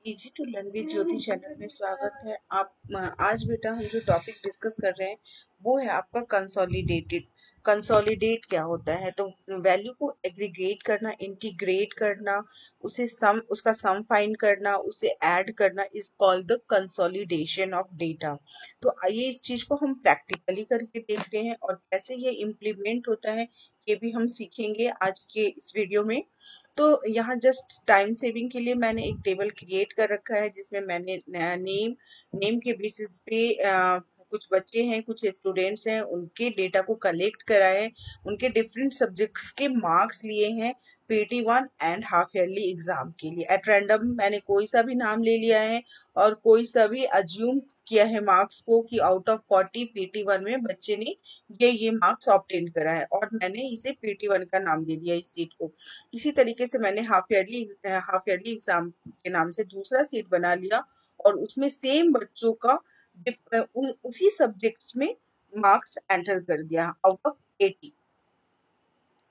Easy to learn with Jyoti channel में स्वागत है। आज बेटा हम जो टॉपिक डिस्कस कर रहे हैं वो है आपका कंसोलिडेटेड। कंसोलिडेट क्या होता है? तो वैल्यू को एग्रीगेट करना, इंटीग्रेट करना, उसे सम उसका सम फाइंड करना, उसे ऐड करना is called the consolidation of data. तो आइए इस चीज को हम प्रैक्टिकली करके देखते हैं और कैसे ये इम्प्लीमेंट होता है ये भी हम सीखेंगे आज के इस वीडियो में। तो यहाँ जस्ट टाइम सेविंग के लिए मैंने एक टेबल क्रिएट कर रखा है जिसमें मैंने नेम के बेसिस पे कुछ बच्चे हैं, कुछ स्टूडेंट्स हैं, उनके डेटा को कलेक्ट करा है, उनके डिफरेंट सब्जेक्ट्स के मार्क्स लिए हैं PT1 and half yearly exam के लिए। एट रैंडम मैंने कोई सा भी नाम ले लिया है और कोई सा भी अज्यूम किया है मार्क्स को कि आउट ऑफ 40 PT1 में बच्चे ने ये मार्क्स ऑब्टेन करा है और मैंने इसे PT1 का नाम दे दिया इस सीट को। इसी तरीके से मैंने हाफ ईयरली एग्जाम के नाम से दूसरा सीट बना लिया और उसमें सेम बच्चों का उसी सब्जेक्ट्स में मार्क्स एंटर कर दिया आउट ऑफ 80।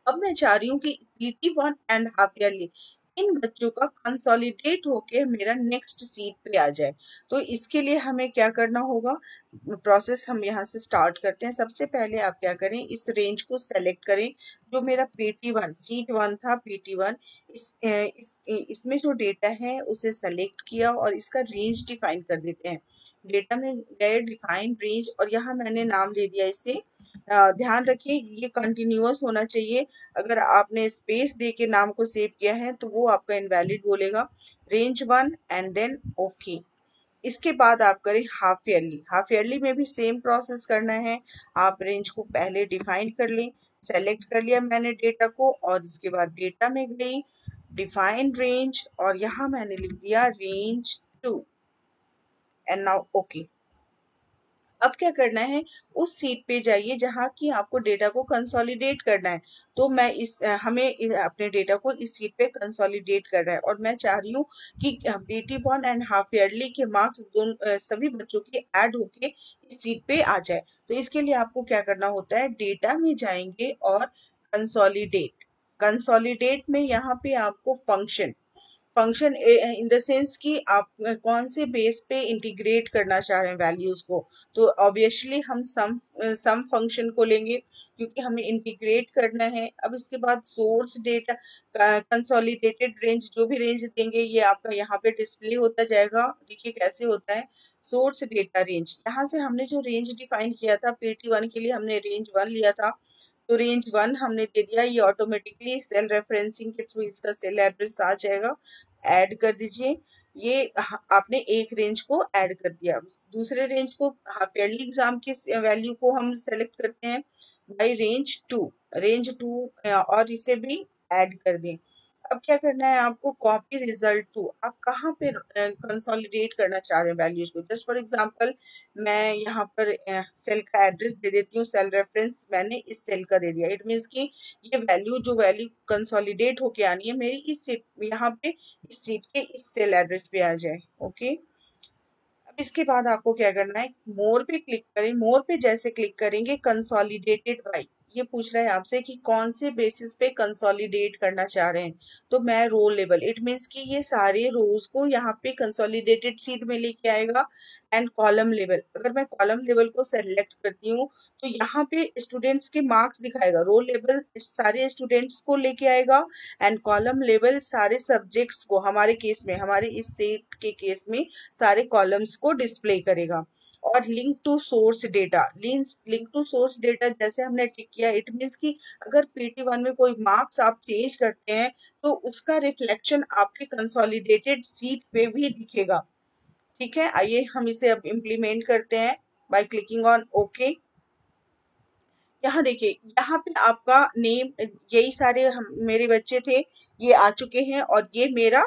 अब मैं चाह रही हूँ कि PT1 एंड हाफ ईयरली इन बच्चों का कंसोलिडेट होके मेरा नेक्स्ट सीट पे आ जाए। तो इसके लिए हमें क्या करना होगा? प्रोसेस हम यहाँ से स्टार्ट करते हैं। सबसे पहले आप क्या करें, इस रेंज को सेलेक्ट करें जो मेरा PT1 सीट 1 था। PT1 इसमें जो डेटा है उसे सेलेक्ट किया और इसका रेंज डिफाइन कर देते हैं। डेटा में गए, डिफाइन रेंज, और यहाँ मैंने नाम दे दिया इसे। ध्यान रखिए ये कंटिन्यूअस होना चाहिए। अगर आपने स्पेस दे के नाम को सेव किया है तो वो आपका इनवैलिड बोलेगा। Range 1 and then okay. इसके बाद आप करें हाफ ईयरली। हाफ ईयरली में भी सेम प्रोसेस करना है। आप रेंज को पहले डिफाइन कर लें, सेलेक्ट कर लिया मैंने डेटा को और इसके बाद डेटा में गई, डिफाइन रेंज, और यहाँ मैंने लिख दिया रेंज 2 एंड नाउ ओके। अब क्या करना है, उस सीट पे जाइए जहां की आपको डेटा को कंसोलिडेट करना है। तो मैं अपने डेटा को इस सीट पे कंसोलिडेट करना है और मैं चाह रही हूँ कि PT1 एंड हाफ ईयरली के मार्क्स सभी बच्चों के ऐड होके इस सीट पे आ जाए। तो इसके लिए आपको क्या करना होता है, डेटा में जाएंगे और कंसोलिडेट। कंसोलिडेट में यहाँ पे आपको फंक्शन इन द सेंस कि आप कौन से बेस पे इंटीग्रेट करना चाह रहे हैं वैल्यूज को। तो ऑब्वियसली हम सम फंक्शन को लेंगे क्योंकि हमें इंटीग्रेट करना है। अब इसके बाद सोर्स डेटा कंसोलिडेटेड रेंज, जो भी रेंज देंगे ये आपका यहाँ पे डिस्प्ले होता जाएगा। देखिए कैसे होता है, सोर्स डेटा रेंज। यहाँ से हमने जो रेंज डिफाइन किया था PT1 के लिए, हमने रेंज 1 लिया था तो रेंज 1 हमने दे दिया। ये ऑटोमेटिकली सेल रेफरेंसिंग के थ्रू इसका सेल एड्रेस आ जाएगा। ऐड कर दीजिए। ये आपने एक रेंज को ऐड कर दिया। दूसरे रेंज को, हाफ ईयरली एग्जाम की वैल्यू को हम सेलेक्ट करते हैं बाई रेंज 2 और इसे भी ऐड कर दें। अब क्या करना है आपको, कॉपी रिजल्ट टू। आप कहाँ पे कंसोलिडेट करना चाह रहे हैं वैल्यूज को। जस्ट फॉर एग्जांपल मैं यहाँ पर सेल का एड्रेस दे देती हूँ। सेल रेफरेंस मैंने इस सेल का दे दिया। इट मीन्स कि ये वैल्यू कंसोलिडेट होके आनी है मेरी इस सीट, यहाँ पे इस सीट के इस सेल एड्रेस पे आ जाए। ओके। अब इसके बाद आपको क्या करना है, मोर पे क्लिक करें। मोर पे जैसे क्लिक करेंगे, कंसोलिडेटेड बाय, ये पूछ रहा है आपसे कि कौन से बेसिस पे कंसोलिडेट करना चाह रहे हैं। तो मैं रो लेवल, इट मीन्स कि ये सारे रोज को यहाँ पे कंसोलिडेटेड सीट में लेके आएगा। एंड कॉलम लेवल, अगर मैं कॉलम लेवल को सेलेक्ट करती हूँ तो यहाँ पे स्टूडेंट्स के मार्क्स दिखाएगा। रो लेवल सारे स्टूडेंट्स को लेके आएगा एंड कॉलम लेवल सारे सब्जेक्ट्स को, हमारे केस में, हमारे इस सेट के केस में सारे कॉलम्स को डिस्प्ले करेगा। और link to source data, link to source data जैसे हमने टिक किया, इट मीन्स कि अगर PT1 में कोई मार्क्स आप चेंज करते हैं तो उसका रिफ्लेक्शन आपके कंसोलिडेटेड सीट पे भी दिखेगा। ठीक है, आइए हम इसे अब इम्प्लीमेंट करते हैं बाय क्लिकिंग ऑन ओके। यहाँ देखिए, यहाँ पे आपका नेम, यही सारे मेरे बच्चे थे, ये आ चुके हैं और ये मेरा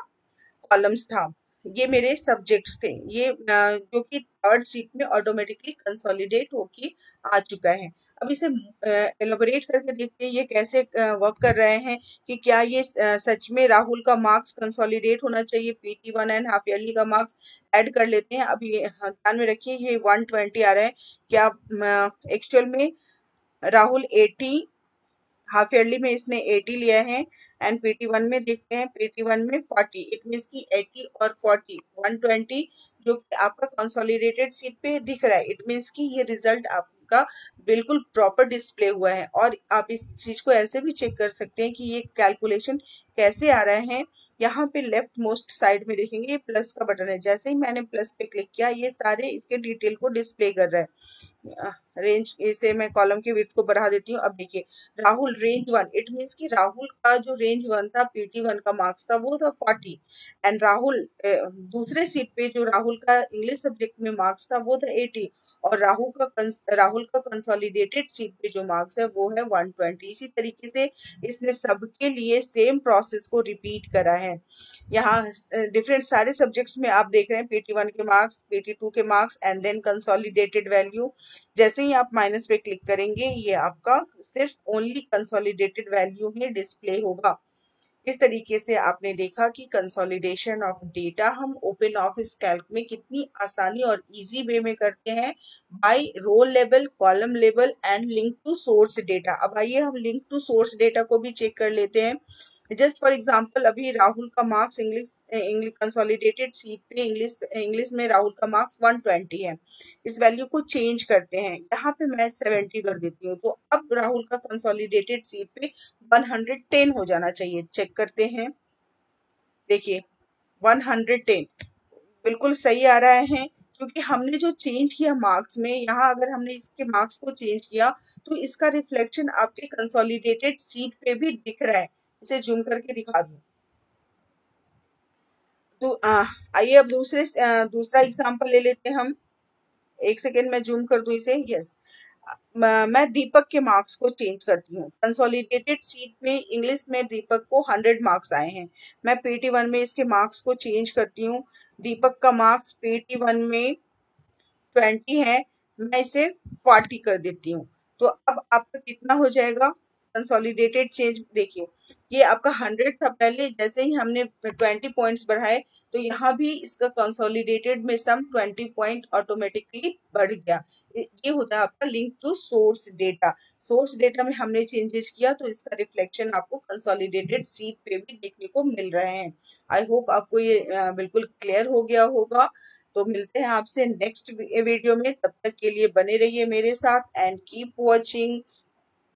कॉलम्स था, ये मेरे सब्जेक्ट्स थे। ये जो कि थर्ड शीट में ऑटोमेटिकली कंसोलिडेट होके आ चुका है। अब इसे एलोबरेट करके देखते हैं ये कैसे वर्क कर रहे हैं कि क्या ये सच में राहुल का मार्क्स कंसोलिडेट होना चाहिए। PT1 एंड हाफ ईयरली का मार्क्स ऐड कर लेते हैं। अब ये ध्यान में रखिए, ये 120 आ रहा है। क्या एक्चुअल में राहुल 80, हाफ ईयरली में इसने 80 लिया है एंड PT1 में देखते हैं, PT1 में 40, इट मीन्स की 80 और 40 120 जो कि आपका कंसोलिडेटेड शीट पे दिख रहा है। इट मीन्स कि ये रिजल्ट आपका बिल्कुल प्रॉपर डिस्प्ले हुआ है। और आप इस चीज को ऐसे भी चेक कर सकते हैं कि ये कैलकुलेशन कैसे आ रहे हैं। यहाँ पे लेफ्ट मोस्ट साइड में देखेंगे ये प्लस का बटन है, जैसे ही मैंने प्लस पे क्लिक किया ये सारे इसके डिटेल को डिस्प्ले कर रहा है। रेंज इसे मैं कॉलम की विड्थ को बढ़ा देती हूँ। अब देखिए राहुल रेंज 1, इट मीन्स कि राहुल का जो रेंज 1 था, PT1 का मार्क्स था वो था 40 एंड राहुल दूसरे सीट पे जो राहुल का इंग्लिश सब्जेक्ट में मार्क्स था वो था 80 और राहुल का कंसोलिडेटेड सीट पे जो मार्क्स है वो है 120। इसी तरीके से इसने सबके लिए सेम प्रोसेस को रिपीट करा है। यहाँ डिफरेंट सारे सब्जेक्ट्स में आप देख रहे हैं PT1 के मार्क्स, PT2 के marks and then consolidated value. जैसे ही आप माइनस पे क्लिक करेंगे ये आपका सिर्फ ओनली कंसोलिडेटेड वैल्यू ही डिस्प्ले होगा। इस तरीके से आपने देखा कि कंसोलिडेशन ऑफ डेटा हम ओपन ऑफिस कैल्क में कितनी आसानी और इजी वे में करते हैं by row level, column level and link to source data. अब आइए हम लिंक टू सोर्स डेटा को भी चेक कर लेते हैं। जस्ट फॉर एग्जांपल अभी राहुल का marks English English consolidated seat पे इंग्लिश में राहुल का मार्क्स 120 है। इस वैल्यू को चेंज करते हैं, यहाँ पे मैं 70 कर देती हूँ, तो अब राहुल का कंसोलिडेटेड सीट पे 110 हो जाना चाहिए। चेक करते हैं, देखिए 110 बिल्कुल सही आ रहा है क्योंकि हमने जो चेंज किया मार्क्स में, यहाँ अगर हमने इसके मार्क्स को चेंज किया तो इसका रिफ्लेक्शन आपके कंसोलिडेटेड सीट पे भी दिख रहा है। इसे जूम करके दिखा दूं तो आइए अब दूसरा एग्जांपल ले लेते हैं हम। एक सेकेंड में जूम कर दूं इसे। यस, मैं दीपक के मार्क्स को चेंज करती हूँ। कंसोलिडेटेड सीट में इंग्लिश में दीपक को 100 मार्क्स आए हैं। मैं PT1 में इसके मार्क्स को चेंज करती हूँ। दीपक का मार्क्स PT1 में 20 है, मैं इसे 40 कर देती हूँ। तो अब आपका कितना हो जाएगा कंसोलिडेटेड चेंज? देखिए ये आपका 100 था पहले, जैसे ही हमने 20 पॉइंट्स बढ़ाए तो यहाँ भी इसका कंसोलिडेटेड में सम 20 पॉइंट ऑटोमेटिकली बढ़ गया। ये होता है आपका link to source data. Source data में हमने चेंजेस किया तो इसका रिफ्लेक्शन आपको कंसोलिडेटेड सीट पे भी देखने को मिल रहे हैं। आई होप आपको ये बिल्कुल क्लियर हो गया होगा। तो मिलते हैं आपसे नेक्स्ट वीडियो में, तब तक के लिए बने रहिए मेरे साथ एंड कीप वॉचिंग